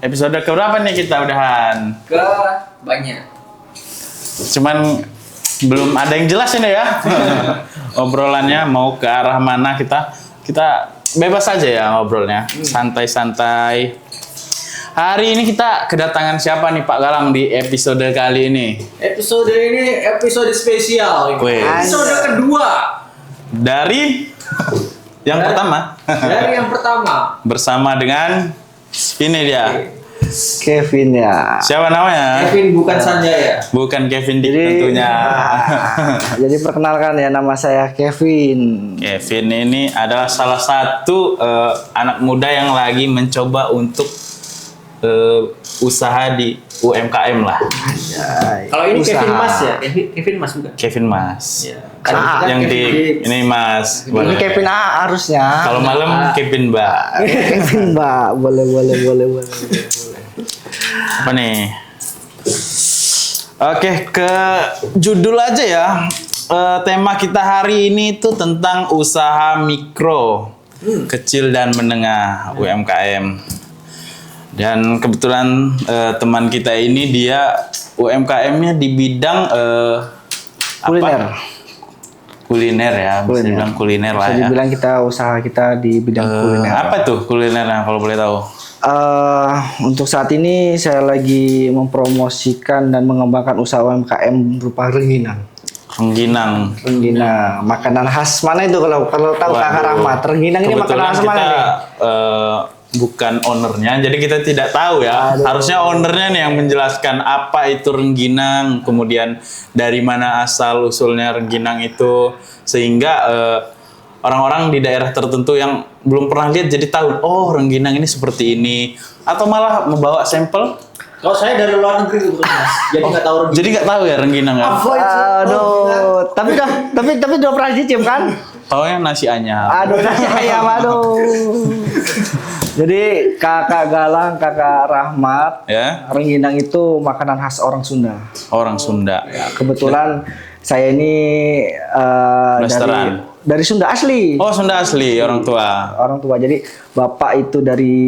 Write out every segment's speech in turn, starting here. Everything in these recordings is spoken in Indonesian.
Episode keberapa nih kita udahan? Ke banyak. Cuman belum ada yang jelas ini ya. Obrolannya mau ke arah mana kita bebas aja ya ngobrolnya. Santai-santai. Hari ini kita kedatangan siapa nih Pak Galang di episode kali ini? Episode ini episode spesial. Wih. Episode kedua. Dari yang pertama. Dari yang pertama. Bersama dengan ini dia. Kevin ya. Siapa namanya? Kevin bukan Sanjaya. Bukan Kevin Dik tentunya. Jadi perkenalkan ya, nama saya Kevin. Kevin ini adalah salah satu anak muda yang lagi mencoba untuk usaha di UMKM lah. Kalau ini Usaha. Kevin Mas ya? Kevin Mas bukan? Kevin Mas. Ya. Yang di ini Mas. Ini Boleh. Kevin A harusnya. Kalau malam Kevin Mbak. Kevin Mbak, boleh. Apa nih? Oke, ke judul aja ya. Tema kita hari ini tuh tentang usaha mikro, kecil dan menengah UMKM. Dan kebetulan teman kita ini dia UMKM-nya di bidang Kuliner. Kuliner ya, bisa Kuliner. dibilang kuliner lah Bisa ya. dibilang kita usaha kita di bidang kuliner. Apa tuh kulinernya kalau boleh tahu? Untuk saat ini saya lagi mempromosikan dan mengembangkan usaha UMKM berupa rengginang. Rengginang. Rengginang, makanan khas mana itu kalau tahu Kakak Waduh. Rahmat? Rengginang ini makanan khas mana nih? Bukan ownernya, jadi kita tidak tahu ya. Aduh. Harusnya ownernya nih yang menjelaskan apa itu rengginang, kemudian dari mana asal usulnya rengginang itu, sehingga orang-orang di daerah tertentu yang belum pernah lihat jadi tahu, oh rengginang ini seperti ini, atau malah membawa sampel. Kalau saya dari luar negeri gitu Mas. Jadi nggak tahu. Jadi nggak tahu ya rengginang kan? Aduh, tapi udah pernah cicip kan? Taunya nasi anyam. Aduh, nasi ayam, aduh. Jadi Kakak Galang, Kakak Rahmat, Ya, rengginang itu makanan khas orang Sunda. orang Sunda. Kebetulan saya ini Blasteran. dari Sunda asli. Oh, Sunda asli, orang tua. Orang tua. Jadi bapak itu dari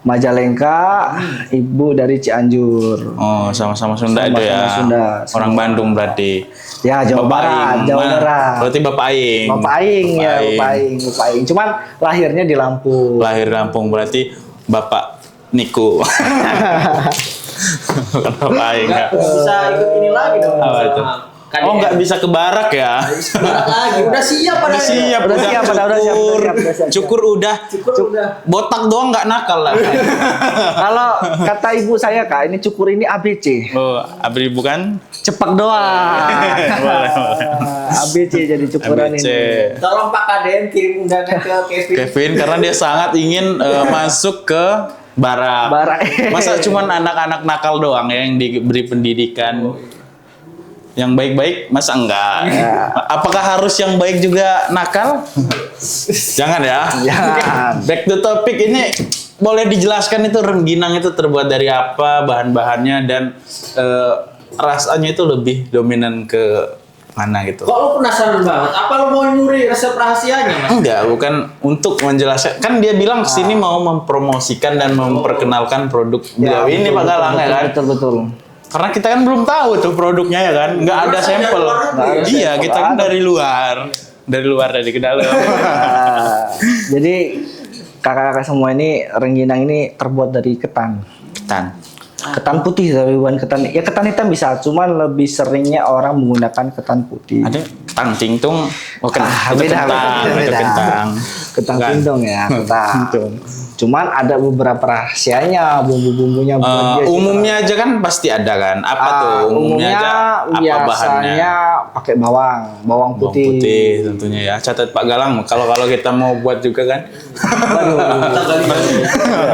Majalengka, ibu dari Cianjur. Oh, sama-sama Sunda Sama-sama itu ya. Sunda. Orang Bandung berarti. Ya, Jawa Barat, Jawa Mana? Barat. Berarti Bapak Aing. Bapak Aing ya, Bapak Aing. Cuman lahirnya di Lampung. Lahir di Lampung berarti Bapak Niku. Bukan Bapak Aing ya. Nggak bisa ikut ini lagi dong. Apa itu? KDR. Oh, nggak bisa ke barak ya? Barat lagi. Udah siap pada. Udah siap, Udah siap, udah siap. Cukur udah. Cukup udah. Botak doang nggak nakal lah. Kalau kata ibu saya Kak, ini cukur ini ABC. Oh, Abri bukan? Cepak doang. Boleh. ABC jadi cukuran ABC. ini. Tolong Pak Kaden kirim undangan ke Kevin. Kevin karena dia sangat ingin masuk ke barak. Barak. Masa cuman anak-anak nakal doang ya yang diberi pendidikan? Yang baik-baik masa enggak? Ya. Apakah harus yang baik juga nakal? Jangan ya. Jangan. Back to topic ini boleh dijelaskan itu rengginang itu terbuat dari apa bahan-bahannya dan rasanya itu lebih dominan ke mana gitu? Kok lu penasaran banget? Apa lu mau nyuri resep rahasianya, Mas? Enggak, bukan untuk menjelaskan. Kan dia bilang sini mau mempromosikan dan memperkenalkan produk beliau ini Pak Galang ya kan? Betul. Karena kita kan belum tahu tuh produknya ya kan, nggak ada Rasanya sampel. dari luar negeri. Iya, kita kan dari luar dari ke dalam. Jadi kakak-kakak semua ini rengginang ini terbuat dari ketan. Ketan. Ketan putih tapi bukan ketan. Ya ketan hitam bisa, cuman lebih seringnya orang menggunakan ketan putih. Ada ketan tingtung. Oh, itu beda. kentang, itu kentang. Ketan Bukan. pindong ya, ketan. Cuman ada beberapa rahasianya, bumbu-bumbunya. Umumnya aja kan pasti ada kan. Apa tuh? Umumnya aja apa bahannya? biasanya pakai bawang Bawang putih. putih tentunya ya. Catat Pak Galang kalau kita mau buat juga kan.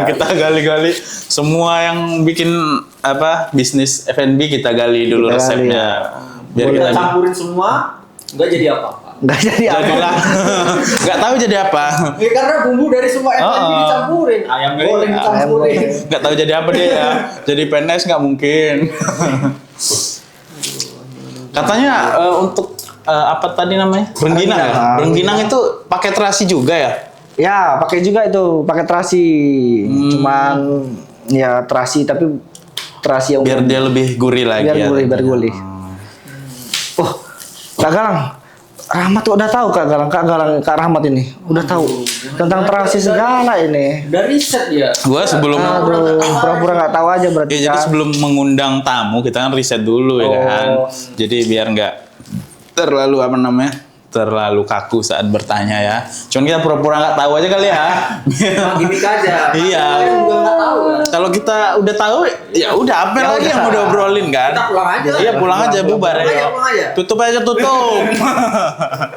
Kita gali-gali semua yang bikin apa bisnis F&B kita gali dulu Kita gali, resepnya. Biar Boleh. kita Kita campurin semua, nggak jadi apa-apa. Nggak jadi apa. jadilah nggak tahu jadi apa. Ya karena bumbu dari semua F&B Oh. dicampurin. Ayam goreng Ayam dicampurin. goreng. Nggak tahu jadi apa dia ya. Jadi PNS nggak mungkin. Katanya untuk apa tadi namanya? Rengginang ya? Rengginang itu pakai terasi juga ya? Ya, pakai juga itu, pakai terasi. Cuman ya terasi tapi terasi yang Biar dia lebih gurih lagi biar ya. gurih, biar gurih. Oh, Kak Galang, Rahmat tuh udah tahu Kak Rahmat ini udah tahu tentang terasi segala ini. Udah riset ya. Gua sebelum Aduh, pura-pura nggak tahu aja berarti. Ya, jadi kan? sebelum mengundang tamu kita kan riset dulu ya kan. Jadi biar nggak terlalu apa namanya terlalu kaku saat bertanya ya. Cuman kita pura-pura nggak tahu aja kali ya. Gimik aja. Iya. Kalian juga nggak tahu kan. Kalau kita udah tahu ya udah apa Ya lagi udah. yang mau diobrolin kan? Kita pulang aja. Iya pulang aja bubar Pulang aja, ya. pulang aja. Tutup aja tutup.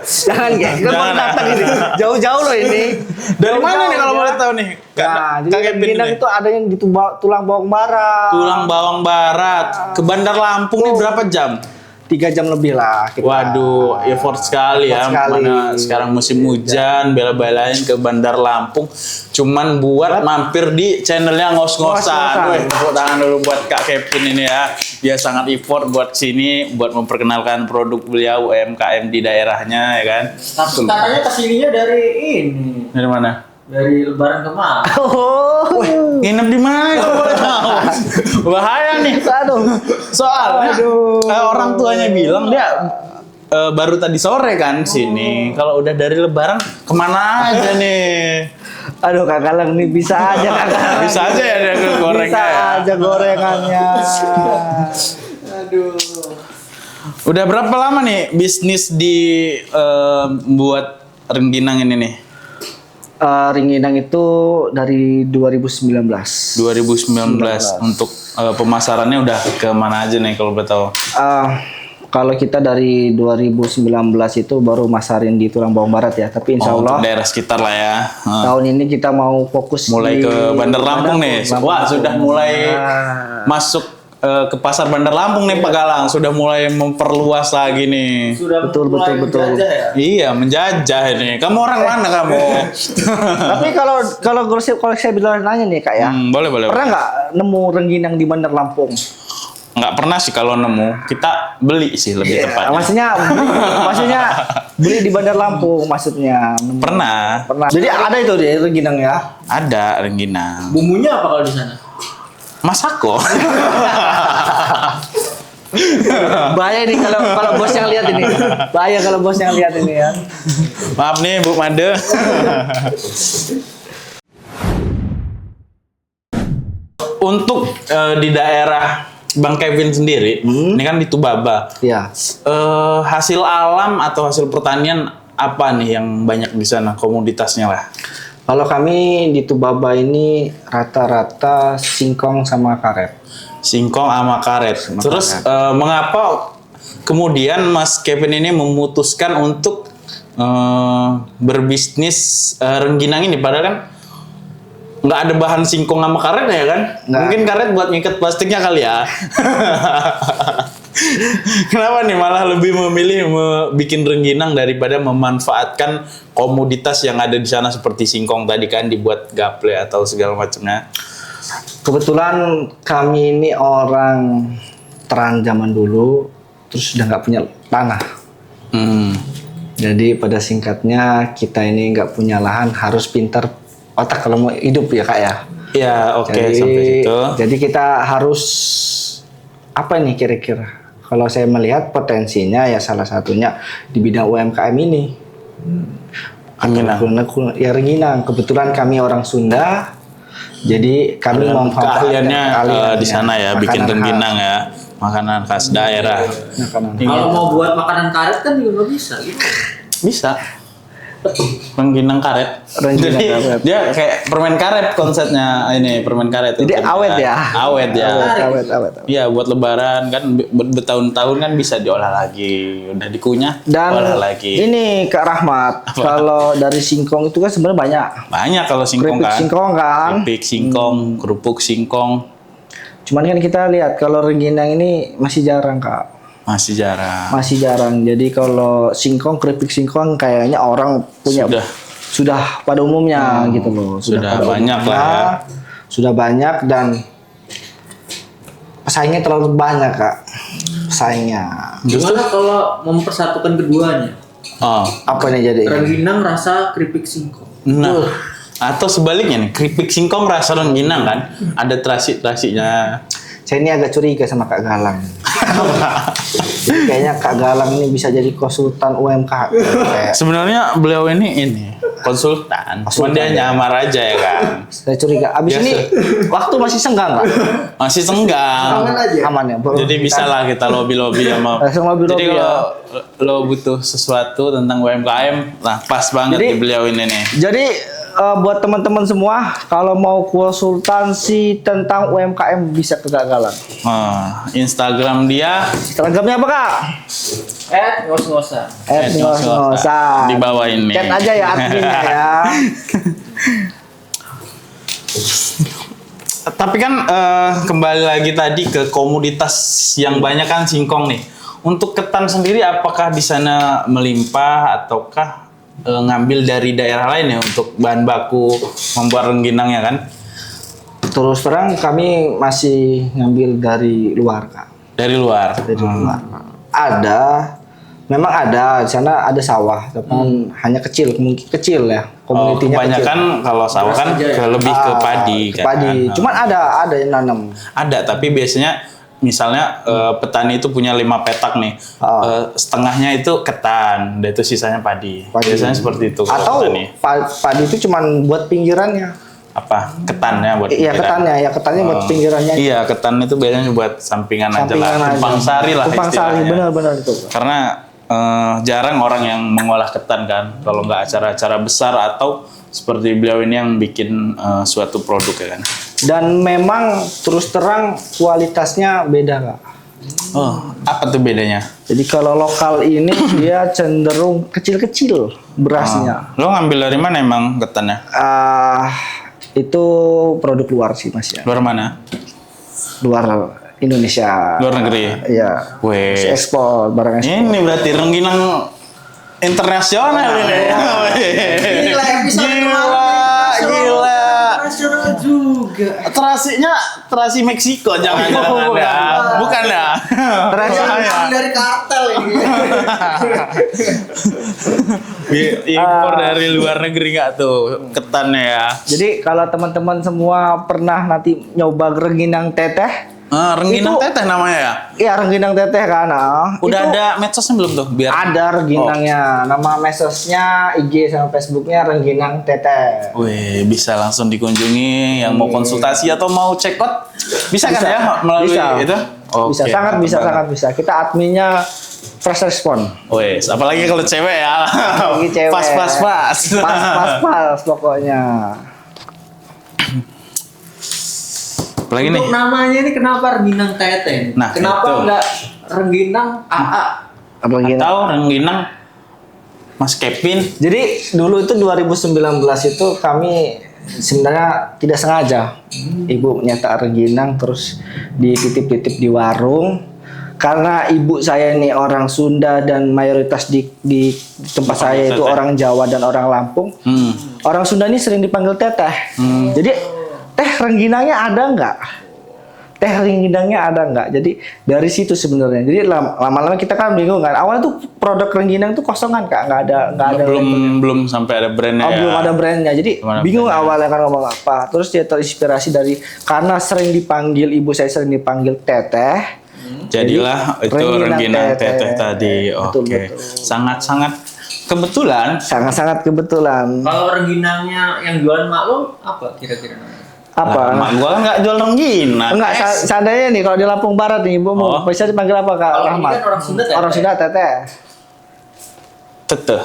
Jangan guys, kita baru datang ini. Jauh-jauh loh ini. Dari mana nih kalau Jauh-jauh boleh ya. tahu nih? Nah, jadi Kakek Pin rengginang nih. itu ada yang di tulang bawang barat. Tulang Bawang Barat ke Bandar Lampung nih berapa jam? 3 jam lebih lah kita. Waduh, effort sekali ya. Effort sekali. Mana sekarang musim hujan, bela-belain ke Bandar Lampung. Cuman buat mampir di channelnya ngos-ngosan. Ngos-ngosan. Wih, tepuk tangan dulu buat Kak Kevin ini ya. Dia sangat effort buat sini, buat memperkenalkan produk beliau UMKM di daerahnya ya kan. Tapi katanya kesininya dari ini. Dari mana? Dari Lebaran kemarin. Oh. Nginep di mana kalau boleh tahu? Bahaya nih. Aduh. Soalnya orang tuanya bilang dia baru tadi sore kan sini. Kalau udah dari Lebaran kemana aja nih? Aduh Kak Galang nih bisa aja Kak Galang. Bisa aja ya dia ke gorengnya. Bisa Ya? aja gorengannya. Aduh. Udah berapa lama nih bisnis di buat rengginang ini nih? Rengginang itu dari 2019. 2019 untuk pemasarannya udah ke mana aja nih kalau boleh tahu? Kalau kita dari 2019 itu baru masarin di Tulang Bawang Barat ya, tapi insya Untuk Allah daerah sekitar lah ya. tahun ini kita mau fokus Mulai di ke Bandar Lampung nih. Wah, sudah mulai masuk ke pasar Bandar Lampung nih Pak Galang. Sudah mulai memperluas lagi nih. Sudah Betul, mulai betul. menjajah ya. Iya, menjajah ini. Kamu orang mana kamu? Tapi kalau saya bilang nanya nih Kak ya, Boleh, boleh. pernah nggak nemu rengginang di Bandar Lampung? Nggak pernah sih kalau nemu. Kita beli sih lebih tepatnya. Maksudnya beli di Bandar Lampung maksudnya. Nemu. Pernah. Jadi ada itu deh rengginang ya. Ada rengginang. Bumbunya apa kalau di sana? Masako. Bahaya nih kalau bos yang lihat ini. Bahaya kalau bos yang lihat ini ya. Maaf nih Bu Made. Untuk di daerah Bang Kevin sendiri, ini kan di Tubaba. Iya. Hasil alam atau hasil pertanian apa nih yang banyak di sana komoditasnya lah? Kalau kami di Tubaba ini rata-rata singkong sama karet. Singkong sama karet. Terus mengapa kemudian Mas Kevin ini memutuskan untuk berbisnis rengginang ini? Padahal kan nggak ada bahan singkong sama karet ya kan? Nggak. Mungkin karet buat ngikat plastiknya kali ya. Kenapa nih malah lebih memilih bikin rengginang daripada memanfaatkan komoditas yang ada di sana seperti singkong tadi kan dibuat gaple atau segala macamnya? Kebetulan kami ini orang teran zaman dulu, terus udah nggak punya tanah. Jadi pada singkatnya kita ini nggak punya lahan, harus pintar otak kalau mau hidup ya Kak ya. Ya oke sampai situ. Jadi kita harus apa nih kira-kira? Kalau saya melihat potensinya ya salah satunya di bidang UMKM ini. Ya rengginang. Kebetulan kami orang Sunda, jadi kami memanfaatkan keahliannya di sana ya, bikin makanan rengginang ya, makanan khas daerah. makanan khas. Kalau mau buat makanan karet kan juga nggak bisa gitu. Bisa. Rengginang karet. Rengginang Jadi karet. dia kayak permen karet konsepnya ini, permen karet. Jadi awet ya. Awet ya. Awet. Iya buat lebaran kan bertahun-tahun kan bisa diolah lagi, udah dikunyah Dan olah lagi. ini Kak Rahmat, kalau dari singkong itu kan sebenarnya banyak. Banyak kalau singkong Keripik kan. singkong kan. Keripik singkong, kerupuk singkong Cuman kan kita lihat kalau rengginang ini masih jarang Kak. masih jarang. Masih jarang. Jadi kalau singkong, keripik singkong kayaknya orang punya sudah pada umumnya gitu loh. Sudah pada banyak umumnya, lah ya. Sudah banyak dan pesaingnya terlalu banyak Kak. Pesaingnya. Gimana kalau mempersatukan keduanya? Oh. Apa nih jadi? Rengginang rasa keripik singkong. Nah, Atau sebaliknya nih, keripik singkong rasa rengginang kan? Ada terasi-terasinya. Saya ini agak curiga sama Kak Galang. Jadi kayaknya Kak Galang ini bisa jadi konsultan UMKM. Sebenarnya beliau ini konsultan. Cuman dia nyamar aja ya kan. Saya curiga. Abis Biasa. ini waktu masih senggang Kak? Masih senggang. Aman aja. Aman ya. Bro. Jadi bisa lah kita lobby-lobby sama. Langsung lobby-lobby Jadi kalau lo butuh sesuatu tentang UMKM, nah pas banget Jadi- di beliau ini nih. Jadi buat teman-teman semua, kalau mau konsultasi tentang UMKM bisa ke Kak Galang. Instagram dia Instagramnya apa Kak? Ngos-ngosan. @ngos-ngosan. di bawah ini. Chat aja ya adminnya ya. Tapi kan kembali lagi tadi ke komoditas yang banyak kan singkong nih. Untuk ketan sendiri apakah di sana melimpah ataukah ngambil dari daerah lain ya untuk bahan baku membuat rengginangnya kan? Terus terang kami masih ngambil dari luar Kak. Dari luar. Dari luar. Ada, memang ada di sana ada sawah, tapi hanya kecil, mungkin kecil ya. Oh, Komunitinya kebanyakan kalau sawah kan Beras aja ya? lebih ke padi kan. Padi. Cuman ada yang nanam. Ada, tapi biasanya misalnya petani itu punya 5 petak nih, setengahnya itu ketan, dan itu sisanya padi. Biasanya seperti itu. kalau Atau petani. padi itu cuman buat pinggirannya. Apa? Ketannya buat Iya pinggiran. ketannya buat pinggirannya. Iya, ketan itu biasanya buat sampingan, aja Sampingan lah, aja. tumpang sari lah Tumpang sari, istilahnya. benar-benar itu. Karena jarang orang yang mengolah ketan kan, kalau nggak acara-acara besar atau seperti beliau ini yang bikin suatu produk ya kan. Dan memang terus terang kualitasnya beda Kak. Oh, apa tuh bedanya? Jadi kalau lokal ini dia cenderung kecil-kecil berasnya. Lo ngambil dari mana emang ketannya? Itu produk luar sih Mas ya. Luar mana? Luar Indonesia. Luar negeri? Iya. Weh. Masih ekspor, barang ekspor. Ini berarti rengginang internasional ini. Gila, episode Gila, kemarin gila. Nasional juga. Terasi Meksiko jangan-jangan ya. Bukan ya? Terasi Dari kartel ini. Impor dari luar negeri nggak tuh ketannya ya? Jadi kalau teman-teman semua pernah nanti nyoba rengginang teteh, Rengginang Itu- teteh namanya ya? ya rengginang teteh kan? Udah itu ada medsosnya belum tuh? Biar ada rengginangnya. Nama medsosnya IG sama Facebooknya rengginang teteh. Wih, bisa langsung dikunjungi yang mau konsultasi atau mau check out bisa kan ya melalui Bisa. itu? Bisa, Oke, sangat bisa, mantap sangat bisa. Kita adminnya fast respon. Wes, apalagi kalau cewek ya. Apalagi cewek. Pas. Pas pokoknya. Apalagi nih. Untuk namanya ini kenapa rengginang teteh? Nah, Kenapa itu. enggak rengginang AA? Apa gini? Atau rengginang Mas Kevin. Jadi dulu itu 2019 itu kami sebenarnya tidak sengaja. Ibu nyetak rengginang terus dititip-titip di warung. Karena ibu saya ini orang Sunda dan mayoritas di tempat saya itu Teteh. orang Jawa dan orang Lampung. Orang Sunda ini sering dipanggil teteh. Jadi teh rengginangnya ada nggak? Teh rengginangnya ada nggak? Jadi dari situ sebenarnya. Jadi lama-lama kita kan bingung kan. Awalnya tuh produk rengginang tuh kosongan Kak, nggak ada. Belum sampai ada brandnya. Oh, ya. belum ada brandnya. Jadi Belum ada bingung brandnya. awalnya kan ngomong apa. Terus dia terinspirasi dari karena sering dipanggil ibu saya sering dipanggil teteh. Jadilah Jadi, itu rengginang rengginang teteh. teteh tadi. Betul, Oke. betul. Sangat-sangat kebetulan. Sangat-sangat kebetulan. Kalau rengginangnya yang jualan maklum apa kira-kira namanya? Apa? Mak gua nggak jual rengginang. Enggak, seandainya nih kalau di Lampung Barat nih, ibu mau Oh. bisa dipanggil apa Kak Kalau ini Rahmat? kan orang Sunda teteh. Orang Sunda teteh. Teteh.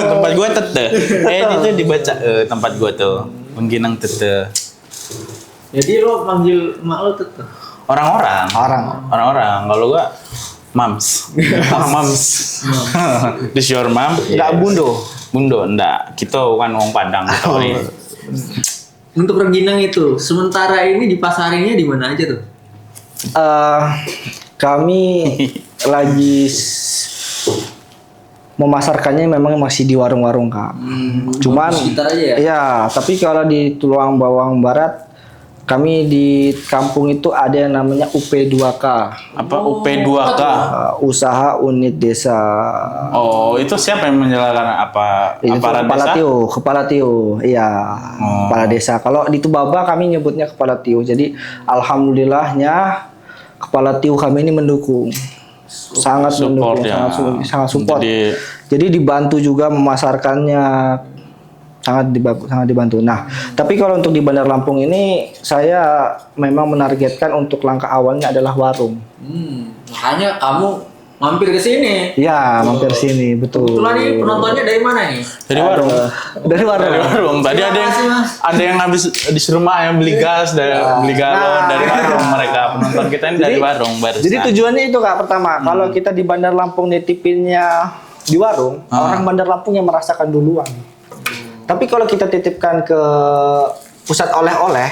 Tempat gua teteh. Itu dibaca tempat gua tuh. Rengginang teteh. Jadi lo manggil mak lo teteh. Orang-orang. Orang-orang. Kalau gua mams. Mams. This your mom? Enggak Yes. bundo. Bundo enggak. Kita kan wong Padang gitu. Untuk rengginang itu, sementara ini dipasarinnya di mana aja tuh? Kami lagi memasarkannya memang masih di warung-warung Kak. Cuman sekitar aja ya? Iya, tapi kalau di Tulang Bawang Barat Kami di kampung itu ada yang namanya UP2K. Apa UP2K? Usaha Unit Desa. Oh, itu siapa yang menjalankan apa? Itu Aparat desa? kepala tio, iya, kepala desa. Kalau di Tubaba kami nyebutnya kepala tio. Jadi alhamdulillahnya kepala tio kami ini mendukung, sangat Support mendukung, ya. sangat support. Jadi Dibantu juga memasarkannya, sangat dibantu. Nah, tapi kalau untuk di Bandar Lampung ini saya memang menargetkan untuk langkah awalnya adalah warung. Makanya kamu mampir ke sini. Ya, mampir sini, betul. Kebetulan nih penontonnya dari mana nih? dari warung. Dari warung. Dari warung. Tadi ada yang habis disuruh yang beli gas, beli galon dari warung mereka. Penonton kita ini dari warung barusan. Jadi tujuannya itu Kak, pertama, kalau kita di Bandar Lampung nitipinnya di warung, orang Bandar Lampung yang merasakan duluan. Tapi kalau kita titipkan ke pusat oleh-oleh,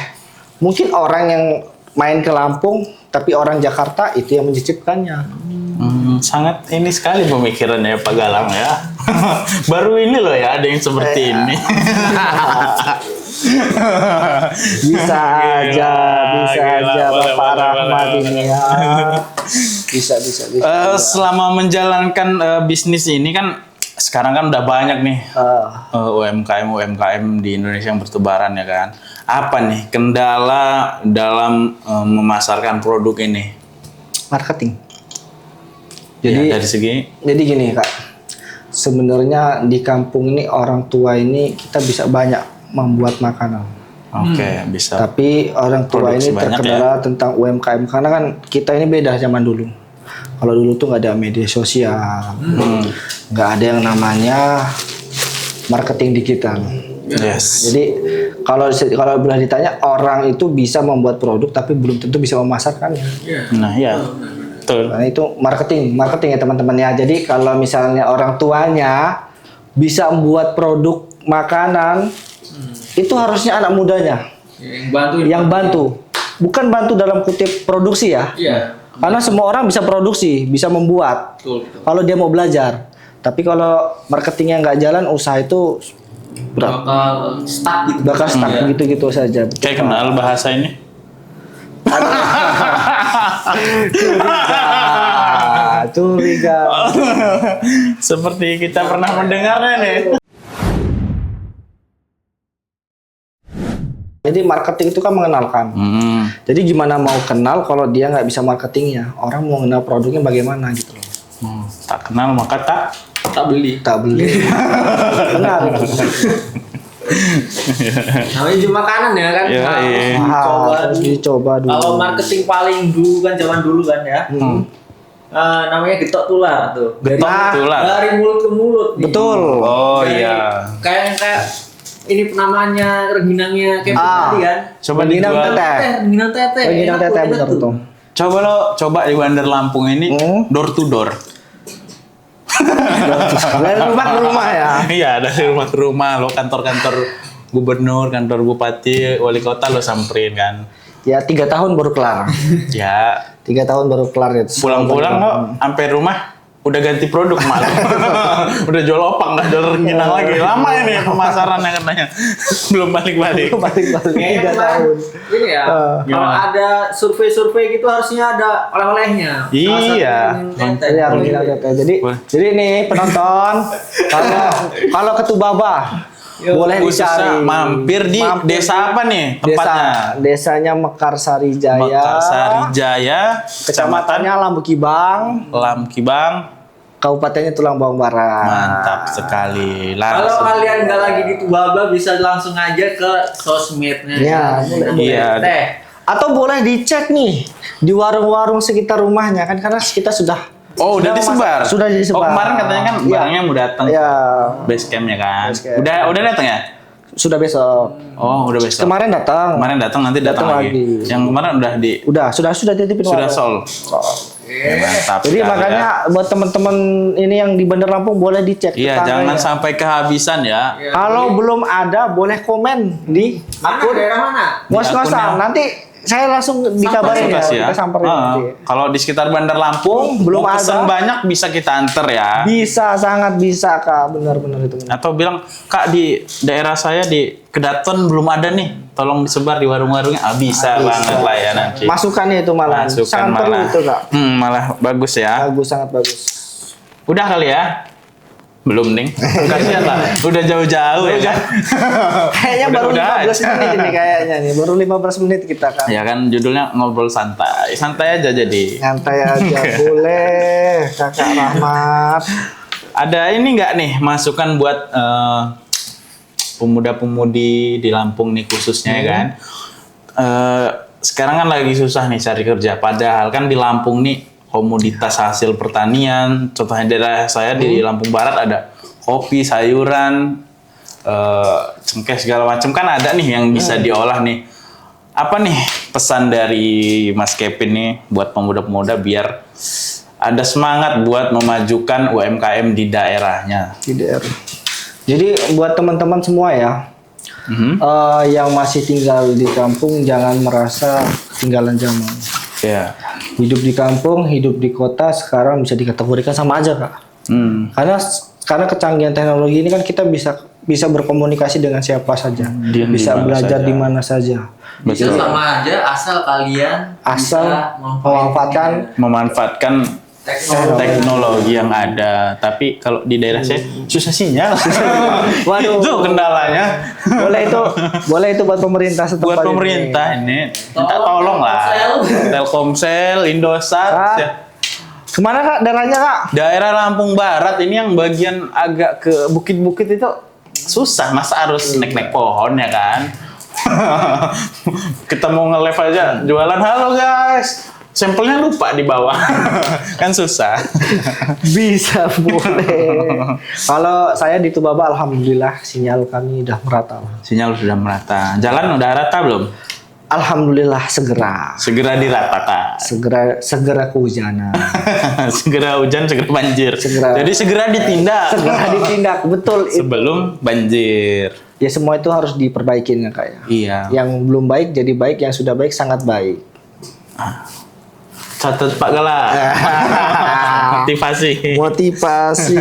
mungkin orang yang main ke Lampung, tapi orang Jakarta itu yang mencicipkannya. Sangat ini sekali pemikirannya Pak Galang ya. Baru ini loh ya ada yang seperti ini. Bisa aja Bapak Rahmat ini ya. Bisa. Selama menjalankan bisnis ini kan sekarang kan udah banyak nih UMKM di Indonesia yang bertebaran ya kan. Apa nih kendala dalam memasarkan produk ini? Marketing. Jadi gini Kak, sebenarnya di kampung ini orang tua ini kita bisa banyak membuat makanan. Oke, bisa. Tapi orang tua ini Produksi banyak terkendala tentang UMKM karena kan kita ini beda zaman dulu. Kalau dulu tuh nggak ada media sosial, nggak ada yang namanya marketing digital. Yes. Jadi kalau boleh ditanya, orang itu bisa membuat produk tapi belum tentu bisa memasarkannya. Nah ya, betul. Nah, itu marketing ya teman-teman ya. Jadi kalau misalnya orang tuanya bisa membuat produk makanan, itu harusnya anak mudanya yang bantu. Bukan bantu dalam kutip produksi ya. Iya. Karena semua orang bisa produksi, bisa membuat. Betul. Kalau dia mau belajar. Tapi kalau marketingnya nggak jalan, usaha itu Bakal stuck gitu. bakal stuck gitu-gitu saja. Kayak kenal bahasa ini. Curiga. Seperti kita pernah mendengarnya nih. Jadi marketing itu kan mengenalkan. Jadi gimana mau kenal kalau dia nggak bisa marketingnya? Orang mau kenal produknya bagaimana gitu loh. Tak kenal maka Tak beli. Tak beli. Benar. Namanya juga makanan ya kan. Iya, iya. Harus dicoba dulu. Kalau marketing paling dulu kan zaman dulu kan ya. Namanya getok tular tuh. Tular. Dari mulut ke mulut. nih. Betul. Oh Dari- iya. Kayak ini penamanya rengginangnya kayak tadi kan. Coba Rengginang dijual. teteh. Rengginang teteh. Rengginang Enak teteh tuh, benar enak tuh. betul. Coba di Bandar Lampung ini door to door. Dari rumah ke rumah ya. Iya, dari rumah ke rumah lo kantor-kantor gubernur, kantor bupati, wali kota lo samperin kan. Ya 3 tahun baru kelar. Ya, 3 tahun baru kelar itu. pulang-pulang kok sampai rumah udah ganti produk mak. Udah jual opak nggak jual rengginang lagi. Lama ini pemasaran yang katanya. Belum balik-balik. Balik-balik Kayaknya 3 kemarin tahun. ini ya, kalau Gimana? ada survei-survei gitu harusnya ada oleh-olehnya. Iya. Iya, rengginang teteh. Jadi nih penonton, kalau ke Tubaba boleh Khususnya dicari. mampir di desa apa nih tempatnya? Desanya Mekarsari Jaya. Mekarsari Jaya, Kecamatannya Lambu Kibang, Lamkibang. Kabupatennya Tulang Bawang Barat. Mantap sekali. Kalau Langsung. kalian nggak lagi di Tubaba bisa langsung aja ke sosmednya. Iya, boleh. Iya. Teh. Atau boleh dicek nih di warung-warung sekitar rumahnya kan karena kita sudah Oh, udah disebar. Sudah disebar. Oh, kemarin katanya kan Iya. barangnya mau datang. Iya, Base campnya kan. Base camp. Udah datang ya? sudah besok. Oh, udah besok. Kemarin datang. Kemarin datang nanti datang Datang lagi. lagi. Yang kemarin udah Sudah titipin sudah warung. sold. Ya, mantap. Jadi sekali makanya buat teman-teman ini yang di Bandar Lampung boleh dicek. ya. Iya, tetangganya. jangan sampai kehabisan ya. Ya, Kalau belum ada boleh komen di mana akun daerah mana? ngos-ngosan. akunnya. Nanti saya langsung dikabarin ya, Konsultasi kita samperin. nanti. Kalau di sekitar Bandar Lampung Belum mau pesan ada. banyak bisa kita anter ya. Bisa, sangat bisa Kak, benar-benar itu. Atau bilang, Kak di daerah saya di Kedaton belum ada nih, tolong disebar di warung-warungnya. Bisa banget lah ya nanti. Masukannya itu malah Masukan sangat perlu malah. itu Kak. Malah bagus ya. Bagus, sangat bagus. Udah kali ya? Belum nih. Kasihan lah. Udah jauh-jauh ya kan. Kayaknya baru Udah-udah 15 menit ini kayaknya nih. Baru 15 menit kita kan. Ya kan judulnya ngobrol santai. Santai aja jadi. Nyantai aja boleh, Kakak Rahmat. Ada ini nggak nih masukan buat pemuda-pemudi di Lampung nih khususnya ya kan? Sekarang kan lagi susah nih cari kerja. Padahal kan di Lampung nih komoditas hasil pertanian. Contohnya daerah saya di Lampung Barat ada kopi, sayuran, cengkeh segala macam kan ada nih yang bisa diolah nih. Apa nih pesan dari Mas Kevin nih buat pemuda-pemuda biar ada semangat buat memajukan UMKM di daerahnya? Di daerah. Jadi buat teman-teman semua ya, yang masih tinggal di kampung jangan merasa ketinggalan zaman. Ya. Hidup di kampung, hidup di kota sekarang bisa dikategorikan sama aja Kak. Karena kecanggihan teknologi ini kan kita bisa berkomunikasi dengan siapa saja, bisa dimana belajar saja. di mana saja, Bisa sama aja asal kalian asal bisa Memanfaatkan teknologi yang ada. Tapi kalau di daerah saya susah sinyal. Waduh. Itu kendalanya. boleh itu buat pemerintah setempat Buat ini. pemerintah ini minta tolong lah. Telkomsel, Indosat. Ya. Kemana Kak daerahnya Kak? Daerah Lampung Barat ini yang bagian agak ke bukit-bukit itu susah. Masa harus naik-naik pohon ya kan? Kita mau nge-live aja jualan, halo guys. Sampelnya lupa di bawah. Kan susah. Bisa boleh. Kalau saya di Tubaba alhamdulillah sinyal kami udah merata. Sinyal sudah merata. Jalan udah rata belum? Alhamdulillah segera. Segera diratakan. Segera kehujanan. Segera hujan, segera banjir. Segera. Jadi segera ditindak. Segera ditindak betul. Sebelum banjir. Ya semua itu harus diperbaikin ya Kak ya. Iya. Yang belum baik jadi baik, yang sudah baik sangat baik. Catat Pak Gala. Motivasi. Motivasi.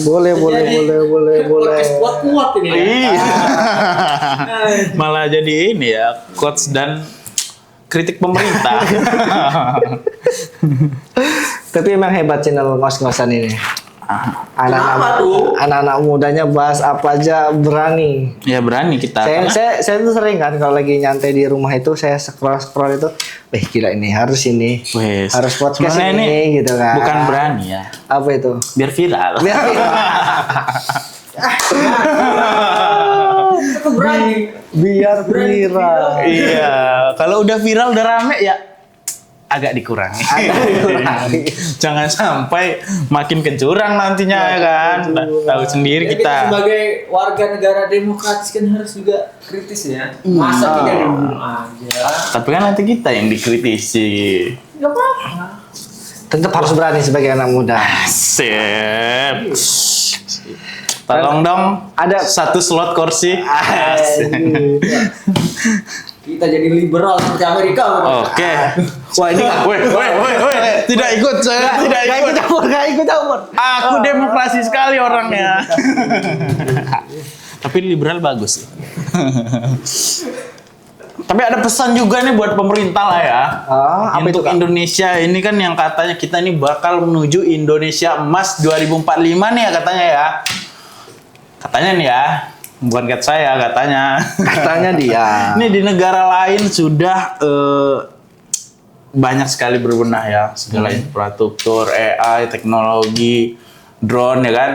boleh. Podcast kuat ini. Iya. Malah jadi ini ya, quotes dan kritik pemerintah. Tapi emang hebat channel ngos-ngosan ini. Kenapa tuh? Anak-anak mudanya bahas apa aja berani. Ya berani kita. Saya tuh sering kan kalau lagi nyantai di rumah itu saya scroll itu, gila ini harus Wes. harus podcast Sebenarnya ini gitu kan. Bukan berani ya, Apa itu? biar viral. Biar viral. Iya, kalau udah viral udah rame ya agak dikurangi. Jangan sampai makin kecurang nantinya ya kan. Tahu sendiri Ya, kita. sebagai warga negara demokratis kan harus juga kritis ya. Masa kita dibunuh aja. Tapi kan nanti kita yang dikritisi. Gak apa-apa. Tetap harus berani sebagai anak muda. Sip. Tolong dong Ada- satu slot kursi. Kita jadi liberal seperti Amerika. Oke. Wah ini Woi. Tidak ikut saya, tidak ikut. Gak ikut campur. Aku demokrasi sekali orangnya. Tapi liberal bagus sih. Tapi ada pesan juga nih buat pemerintah lah ya. Apa Untuk itu, Kak? Indonesia ini kan yang katanya kita ini bakal menuju Indonesia Emas 2045 nih ya katanya ya. Katanya nih ya. Bukan kata saya, katanya. Katanya dia. Ini di negara lain sudah banyak sekali berbenah ya. Segala infrastruktur, AI, teknologi, drone ya kan.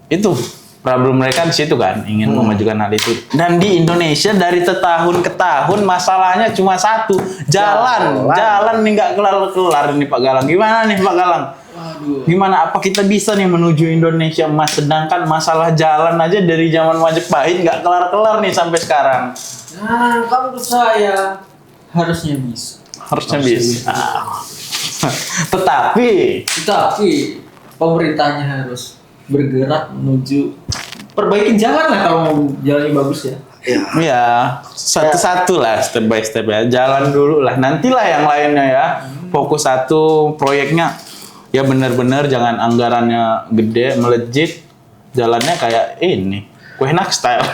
Itu problem mereka di situ kan, ingin memajukan hal itu. Dan di Indonesia dari tahun ke tahun masalahnya cuma satu, jalan nih nggak kelar nih Pak Galang. Gimana nih Pak Galang? Waduh. Gimana apa kita bisa nih menuju Indonesia Emas, sedangkan masalah jalan aja dari zaman Majapahit nggak kelar-kelar nih sampai sekarang. Nah, kalau menurut saya harusnya bisa. Harusnya bisa. Tetapi Tapi pemerintahnya harus bergerak menuju perbaikin jalan lah kalau mau jalannya bagus ya. Iya, satu-satu lah, step by step ya. Jalan dulu lah. Nantilah yang lainnya ya. Fokus satu proyeknya. Ya benar-benar jangan anggarannya gede, melejit. Jalannya kayak ini. Kue style.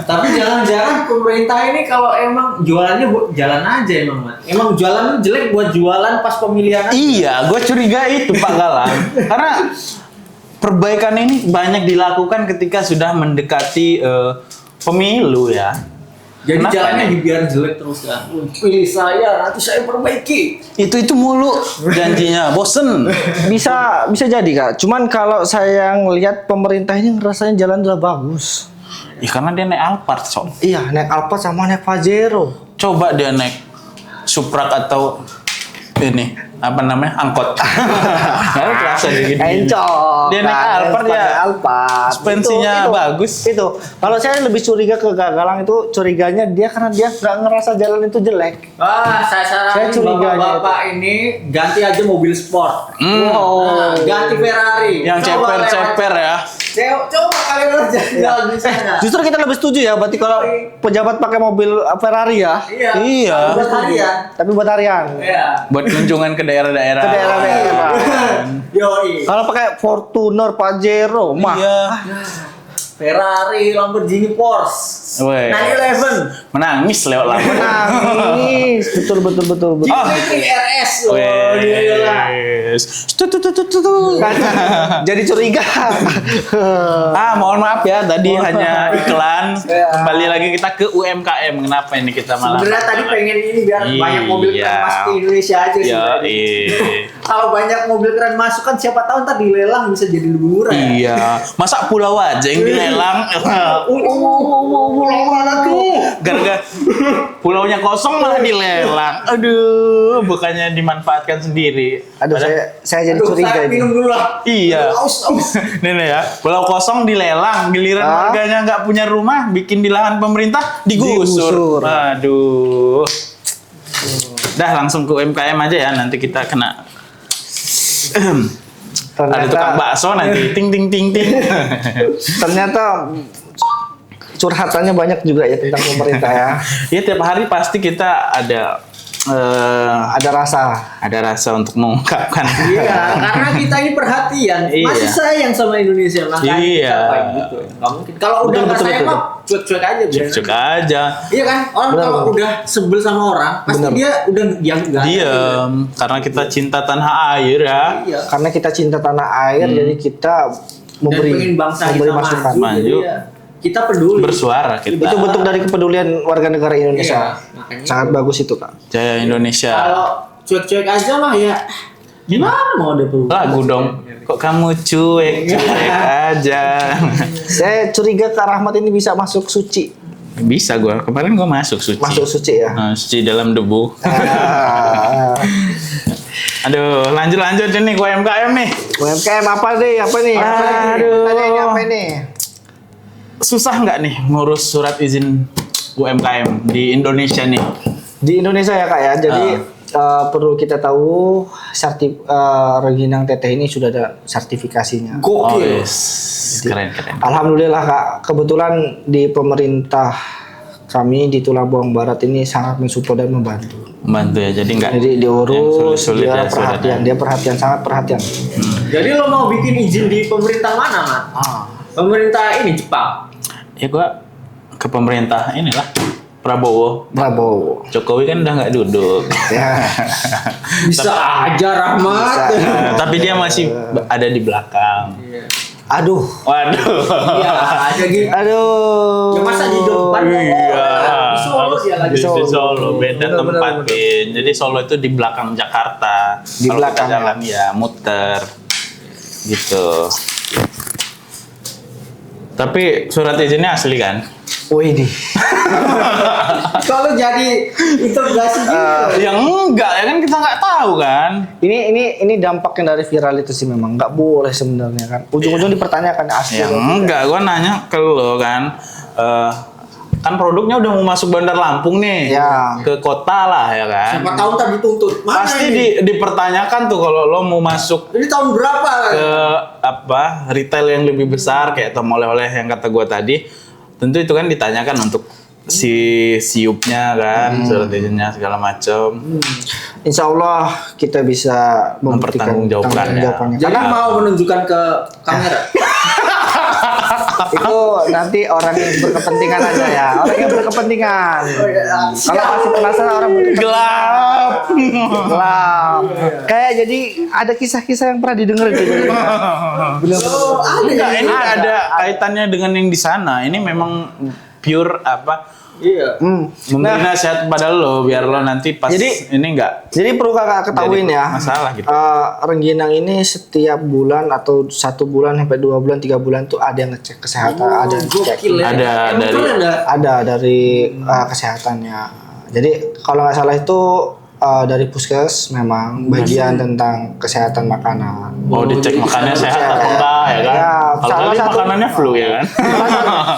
Tapi jangan-jangan pemerintah ini kalau emang jualannya buat jalan aja emang, Mat. Emang jualan jelek buat jualan pas pemilihan aja. Iya, gue curiga itu Pak Galang. Karena perbaikan ini banyak dilakukan ketika sudah mendekati pemilu ya. Jadi Kenapa jalannya nih? dibiarin jelek terus kan. Pilih saya, nanti saya perbaiki. Itu mulu janjinya, bosen. Bisa jadi Kak. Cuman kalau saya ngelihat pemerintah ini ngerasanya jalan udah bagus. Ya karena dia naik Alphard, Sob. Iya, naik Alphard sama naik Pajero. Coba dia naik Supra atau ini apa namanya angkot. Nah, terasa dia gini. Encok. Dia naik kan, Alphard pakai ya. Alphard. Suspensinya bagus. Itu. Kalau saya lebih curiga ke Galang itu curiganya dia karena dia nggak ngerasa jalan itu jelek. Wah, saya Saya saranin curiga bapak-bapak ini ganti aja mobil sport. Wow. Nah, ganti Ferrari. Yang Coba ceper-ceper ya. Coba kalian harus jalan di sana. Justru kita lebih setuju ya, berarti kalau pejabat pakai mobil Ferrari ya. Iya. Buat harian. Tapi buat harian. Iya. Buat kunjungan ke daerah-daerah. Ke daerah-daerah. Yoi. Kalau pakai Fortuner, Pajero, mah Iya. Ferrari, Lamborghini, Porsche. Weh. 911. Menangis lewat lampu. nangis. Betul. G-Classic RS. Oh, gila. Wes. Tuh. Jadi curiga. Mohon maaf ya, tadi hanya iklan. Kembali lagi kita ke UMKM. Kenapa ini kita malah? Sebenarnya tadi pengen ini biar Iya. banyak mobil keren masuk ke Indonesia aja sih. Ya, tadi. iya. Kalau banyak mobil keren masuk kan siapa tahu ntar dilelang bisa jadi lebih murah. Iya. Masa pulau aja yang dilelang? Pulau mana tuh? Gara-gara pulaunya kosong malah dilelang. Aduh, bukannya dimanfaatkan sendiri. Aduh, saya jadi Aduh, curiga saya ini. minum dulu lah. Iya. Aus. Nih ya, pulau kosong dilelang, giliran warganya nggak punya rumah, bikin di lahan pemerintah digusur. Digusur. Aduh. Dah langsung ke UMKM aja ya, nanti kita kena. Ada tukang bakso nanti ting ting ting ting. Ternyata curhatannya banyak juga ya tentang pemerintah ya. Ya tiap hari pasti kita ada Ada rasa untuk mengungkapkan. Iya, karena kita ini perhatian, masih Iya. sayang sama Indonesia makanya Iya. kita kayak gitu. Nggak mungkin. Kalau udah nggak sayang mah cuek-cuek aja. Cek aja. Iya kan, orang Benar, kalau benar. udah sebel sama orang, pasti Benar. dia udah diam nggak. Diem, karena kita cinta tanah air ya. Iya. karena kita cinta tanah air, jadi kita Dan pengen bangsa kita masukan. maju. Maju. Jadi ya, kita peduli. Bersuara kita. Itu bentuk dari kepedulian warga negara Indonesia. Iya, makanya. Sangat bagus itu Kak. Jaya Indonesia. Kalau cuek-cuek aja mah ya gimana mau ada perubahan? Lagu dong. Kok kamu cuek aja. Saya curiga Kak Rahmat ini bisa masuk suci. Bisa gua. Kemarin gua masuk suci. Masuk suci ya. Suci dalam debu. Ah. Aduh, lanjut nih ke UMKM nih. UMKM apa nih? Aduh. Pertanyaannya apa ini? Susah nggak nih ngurus surat izin UMKM di Indonesia nih? Di Indonesia ya Kak ya. Jadi perlu kita tahu Rengginang Teteh ini sudah ada sertifikasinya. Oh, Gokil. yes. Keren. Alhamdulillah Kak, kebetulan di pemerintah kami di Tulabong Barat ini sangat mensupport dan membantu. Membantu ya, jadi nggak Jadi yang diurus, sulit-sulit dia ya, perhatian, suratnya. dia perhatian, sangat perhatian. Jadi lo mau bikin izin di pemerintah mana, Mat? Pemerintah ini Jepang. Ya gua ke pemerintah inilah Prabowo. Prabowo. Jokowi kan udah nggak duduk. Ya. Bisa aja Rahmat. Tapi dia masih ada di belakang. Aduh. Waduh. Iya, ada gitu. Aduh. Ya masa di depan? Iya. Di Solo dia lagi. Di Solo, beda Bener, tempat, bener. Bin. Jadi Solo itu di belakang Jakarta. Di Kalau kita belakang, jalan ya muter. Gitu. Tapi surat izinnya asli kan? Wih di. Kalau jadi integrasi gitu. Ya enggak, ya kan kita nggak tahu kan. Ini dampaknya dari viral itu sih memang nggak boleh sebenarnya kan. Ujung-ujung dipertanyakan asli. Ya atau tidak. enggak, gua nanya ke lo kan. Kan produknya udah mau masuk Bandar Lampung nih. Ya. Ke kota lah ya kan. Siapa tahu ntar dituntut. Mana Pasti ini? dipertanyakan tuh kalau lo mau masuk Ini tahun berapa? ke retail yang lebih besar kayak toko oleh-oleh yang kata gua tadi. Tentu itu kan ditanyakan untuk si siupnya kan, surat izinnya segala macam. Insya Allah kita bisa Mempertanggungjawabkannya. Jadi mau menunjukkan ke kamera. Itu nanti orang yang berkepentingan aja ya. Orang yang berkepentingan. Kalau masih penasaran orang Gelap. gelap. Kayak jadi ada kisah-kisah yang pernah didengar itu. Enggak, ini nggak ada kaitannya dengan yang di sana. Ini memang pure apa? Iya. Memberi nasihat pada lo biar lo nanti pas ini enggak Jadi perlu kakak ketahuin jadi ya. masalah gitu. Rengginang ini setiap bulan atau 1 bulan sampai 2 bulan 3 bulan tuh ada yang ngecek kesehatan, ada yang cek. Gokil ya. Ada Emang dari- kalian Ada dari kesehatannya. Jadi kalau nggak salah itu dari puskes memang bagian tentang kesehatan makanan. Oh, dicek makannya sehat atau enggak ya kan? Ya, Kalau salah kali satu- makanannya flu ya kan?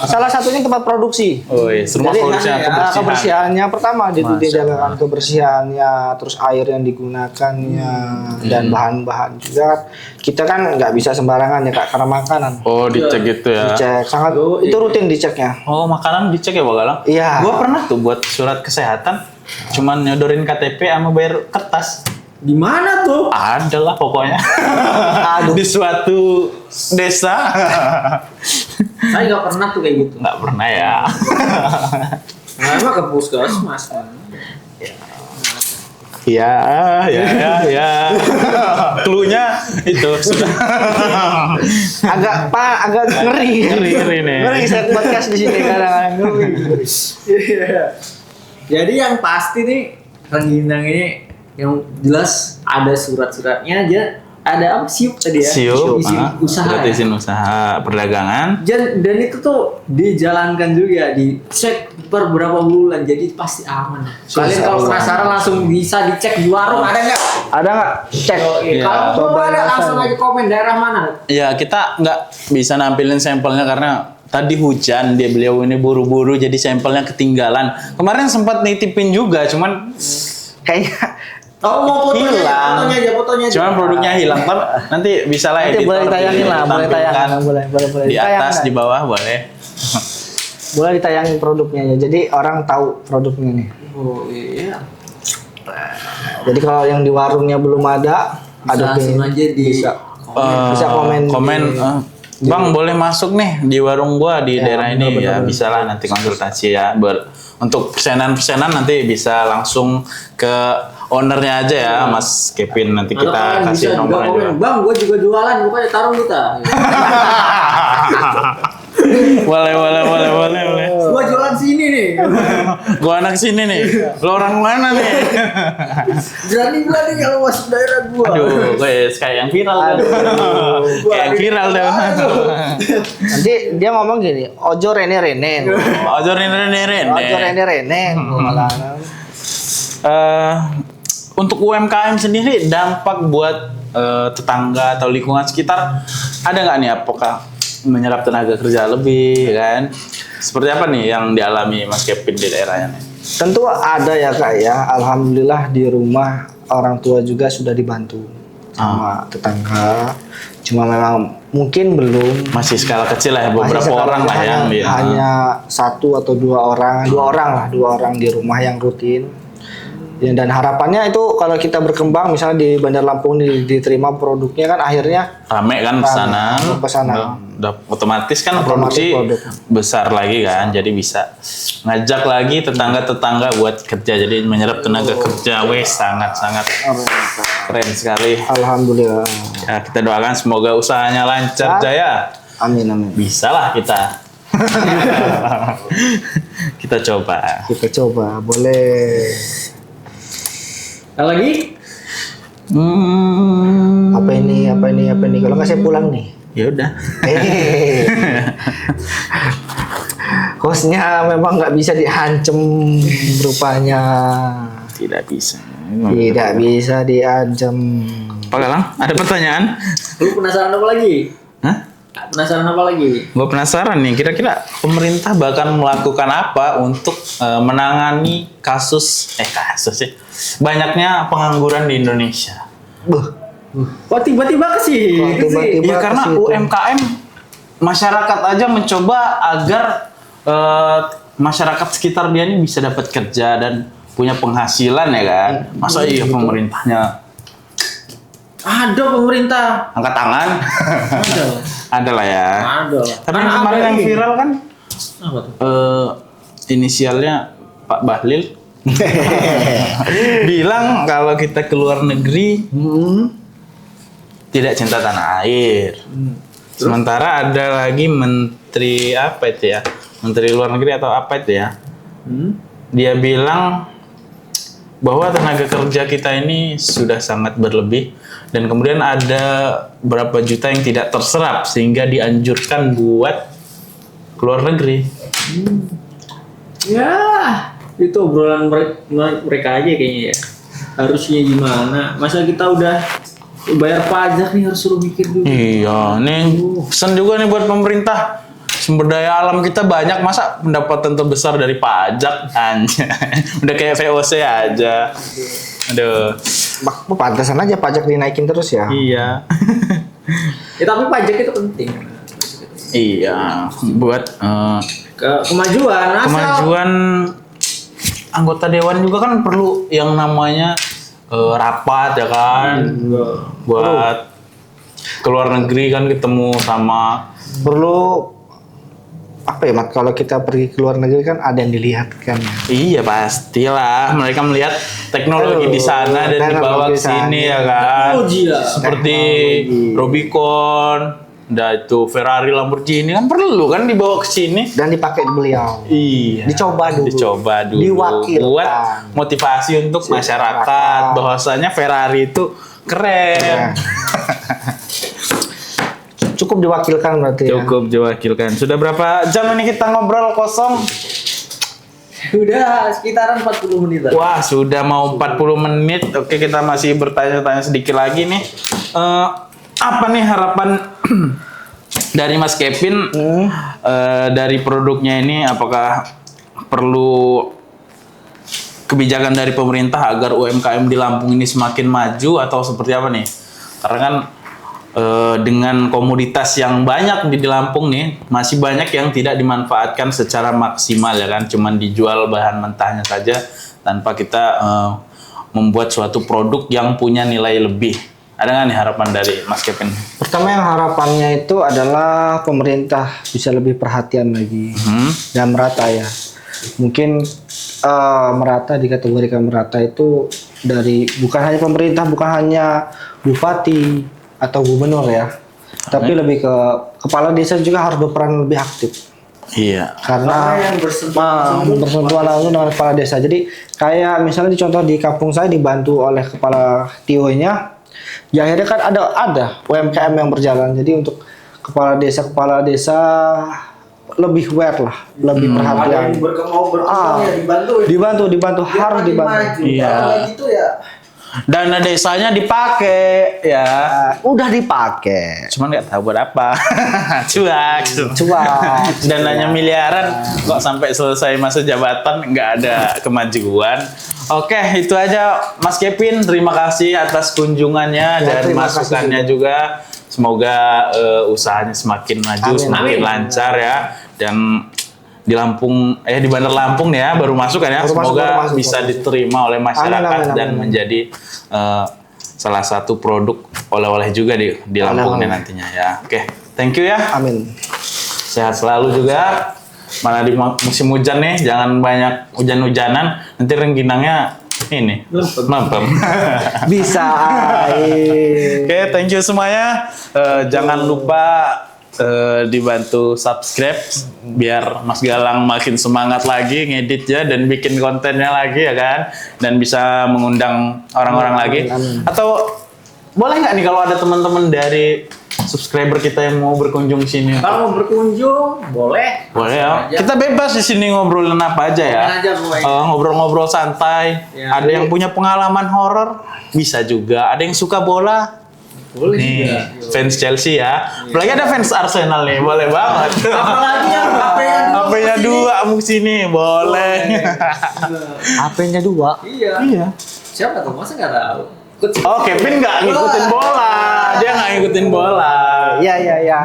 Salah satunya tempat produksi. Oh, iya. Rumah Jadi, produksi kebersihannya pertama Masya dijalankan kebersihannya, terus air yang digunakannya dan bahan-bahan juga. Kita kan nggak bisa sembarangan ya kak karena makanan. Oh, dicek gitu ya. Dicek sangat itu rutin diceknya. Oh, makanan dicek ya, Pak Galang? Iya. Gua pernah tuh buat surat kesehatan, cuman nyodorin KTP sama bayar kertas. Di mana tuh? Ada lah pokoknya. Aduh. Di suatu desa. Saya nggak pernah tuh kayak gitu. Nggak pernah ya. Nah, emang ke puskesmas kan. Ya. Cluenya itu sudah. agak ngeri. Ngeri nih. Ngeri saya podcast di sini kadang ngeri. Jadi yang pasti nih rengginang ini yang jelas ada surat-suratnya aja. Ada apa siup tadi ya? Siup, izin usaha. surat Ya? izin usaha perdagangan. Dan itu tuh dijalankan juga, dicek per berapa bulan, jadi pasti aman. Kalian kalau penasaran langsung bisa dicek di warung, ada nggak? Ada nggak? Cek. Iya. Kalau belum ada langsung aja komen daerah mana. Ya kita nggak bisa nampilin sampelnya karena tadi hujan, beliau ini buru-buru jadi sampelnya ketinggalan. Kemarin sempat nitipin juga, cuman Kayaknya Oh mau fotonya, hilang. fotonya aja. Cuman produknya hilang. Nanti bisa lah nanti editor boleh ditayangin lah, boleh ditampilkan tayangin, boleh di atas, ditayangin. di bawah boleh. Boleh ditayangin produknya ya. Jadi orang tahu produknya nih. Oh iya. Jadi kalau yang di warungnya belum ada, ada Langsung aja di Bisa komen di- Bang boleh masuk nih di warung gua di daerah ini ya bisa lah nanti konsultasi ya. Untuk pesanan-pesanan nanti bisa langsung ke ownernya aja ya Mas Kevin, nanti Atau kita kalian kasih bisa juga nomornya juga. komen, Bang, gue juga jualan, pokoknya taruh kita. boleh. Gue jualan sini nih. Gua anak sini nih. Lo orang mana nih? Berani kalau masuk daerah gue. Aduh, guys, kayak yang viral deh. Kayak yang viral deh. Nanti dia ngomong gini, ojo rene. Ojo rene. Ojo rene. Untuk UMKM sendiri dampak buat tetangga atau lingkungan sekitar ada nggak nih, apakah menyerap tenaga kerja lebih kan? Seperti apa nih yang dialami Mas Kevin di daerahnya nih? Tentu ada ya kak ya. Alhamdulillah di rumah orang tua juga sudah dibantu sama tetangga. Cuma memang mungkin belum. Masih skala kecil lah ya, Masih beberapa sekarang orang lah yang hanya 1 atau 2 orang, 2 orang di rumah yang rutin. Ya, dan harapannya itu kalau kita berkembang misalnya di Bandar Lampung diterima produknya kan akhirnya rame kan Rame, pesanan. Udah otomatis kan Otomatis produksi produk. besar lagi kan, jadi bisa ngajak lagi tetangga-tetangga buat kerja, jadi menyerap tenaga kerja. Wes sangat keren sekali. Alhamdulillah. Ya, kita doakan semoga usahanya lancar jaya. Amin. Bisa lah kita. Kita coba. Kita coba, boleh. Ada lagi? Apa ini? Kalau nggak saya pulang nih. Ya udah. Hostnya memang nggak bisa diancem rupanya. Tidak bisa. Tidak bisa diancem. Pak Galang, ada pertanyaan? Lu penasaran apa lagi? Hah? Penasaran apa lagi? Gue penasaran nih, kira-kira pemerintah bahkan melakukan apa untuk menangani kasus sih, banyaknya pengangguran di Indonesia. Kok tiba-tiba ke sini? Kok tiba-tiba- Ya karena ke situ. UMKM masyarakat aja mencoba agar masyarakat sekitar dia ini bisa dapat kerja dan punya penghasilan ya kan. Masa iya pemerintahnya Ada pemerintah. angkat tangan? Ada. Ada lah ya. Ada. Tapi kemarin yang viral kan Apa tuh? inisialnya Pak Bahlil bilang kalau kita ke luar negeri tidak cinta tanah air. Sementara ada lagi menteri apa itu ya? Menteri luar negeri atau apa itu ya? Dia bilang bahwa tenaga kerja kita ini sudah sangat berlebih dan kemudian ada berapa juta yang tidak terserap sehingga dianjurkan buat keluar negeri. Ya, itu obrolan mereka aja kayaknya ya. Harusnya gimana? Masa kita udah bayar pajak nih harus suruh mikir dulu. Iya, nih pesan juga nih buat pemerintah. Sumber daya alam kita banyak, masa pendapatan terbesar dari pajak? Anjay. Udah kayak VOC aja. Aduh. Pantesan aja pajak dinaikin terus ya. Iya. Ya tapi pajak itu penting. Iya, buat Kemajuan. Asal kemajuan anggota dewan juga kan perlu yang namanya rapat ya kan. Buat keluar negeri kan ketemu sama Perlu apa ya, Mat? Kalau kita pergi ke luar negeri kan ada yang dilihat kan. iya pastilah mereka melihat teknologi di sana dan dibawa ke sini ya kan. Teknologi ya. Seperti Rubicon, ada itu Ferrari, Lamborghini kan perlu kan dibawa ke sini. Dan dipakai beliau. Iya. Dicoba dulu. Diwakilkan. Buat motivasi untuk masyarakat bahwasanya Ferrari itu keren. Cukup diwakilkan berarti ya. Cukup diwakilkan. Sudah berapa jam ini kita ngobrol kosong? udah sekitaran 40 menit. Wah, sudah mau 40 menit. Oke, kita masih bertanya-tanya sedikit lagi nih. Apa nih harapan dari Mas Kevin dari produknya ini? Apakah perlu kebijakan dari pemerintah agar UMKM di Lampung ini semakin maju atau seperti apa nih? Karena kan dengan komoditas yang banyak di Lampung nih, masih banyak yang tidak dimanfaatkan secara maksimal ya kan, cuman dijual bahan mentahnya saja tanpa kita membuat suatu produk yang punya nilai lebih. Ada nggak nih harapan dari Mas Kevin? Pertama yang harapannya itu adalah pemerintah bisa lebih perhatian lagi dan merata ya. Mungkin merata, dikategorikan merata itu dari bukan hanya pemerintah, bukan hanya bupati atau gubernur ya, tapi lebih ke kepala desa juga harus berperan lebih aktif. Iya. Karena yang bersentuhan langsung dengan kepala desa. Jadi kayak misalnya di contoh di kampung saya dibantu oleh kepala TIO-nya, ya akhirnya kan ada UMKM yang berjalan. Jadi untuk kepala desa lebih aware lah, lebih perhatian. Berkembang ya Dibantu harus dibantu. Iya. Gitu ya. Dana desanya dipakai ya. Udah dipakai. Cuman nggak tahu buat apa. Cuak. Dananya miliaran kok sampai selesai masa jabatan nggak ada kemajuan. Oke, itu aja Mas Kevin. Terima kasih atas kunjungannya dan terima masukannya kasih juga. Semoga usahanya semakin maju, semakin lancar ya. Dan di Lampung, di Bandar Lampung ya, baru masuk kan ya. Semoga bisa diterima oleh masyarakat dan menjadi salah satu produk oleh-oleh juga di Lampung nantinya ya. Oke, thank you ya. Amin. Sehat selalu juga. Mana di musim hujan nih, jangan banyak hujan-hujanan. Nanti rengginangnya ini mempem. Bisa. Oke, thank you semuanya. Jangan lupa dibantu subscribe biar Mas Galang makin semangat lagi ngeditnya dan bikin kontennya lagi ya kan, dan bisa mengundang orang-orang lagi. Atau boleh nggak nih kalau ada teman-teman dari subscriber kita yang mau berkunjung sini? Kalau mau berkunjung boleh Ya. Kita bebas di sini ngobrolin apa aja ya. Ngobrol-ngobrol santai. Ya, ada yang punya pengalaman horor bisa juga. Ada yang suka bola. boleh Nih, juga. fans Chelsea ya. Apalagi ada fans Arsenal nih, boleh banget. Apalagi yang HP-nya dua mau sini, boleh. HP-nya 2. Iya. Iya. Siapa tuh? Masa nggak tahu? Oh, Kevin nggak ngikutin bola. Dia nggak ngikutin bola. Iya. Ya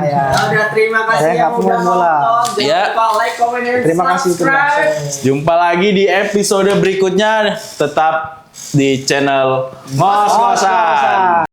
udah, terima kasih Saya yang nggak udah punya bola. nonton. Ya. Jangan lupa like, comment, dan Terima kasih, terima subscribe. kasih. Jumpa lagi di episode berikutnya. Tetap di channel Ngos-Ngosan.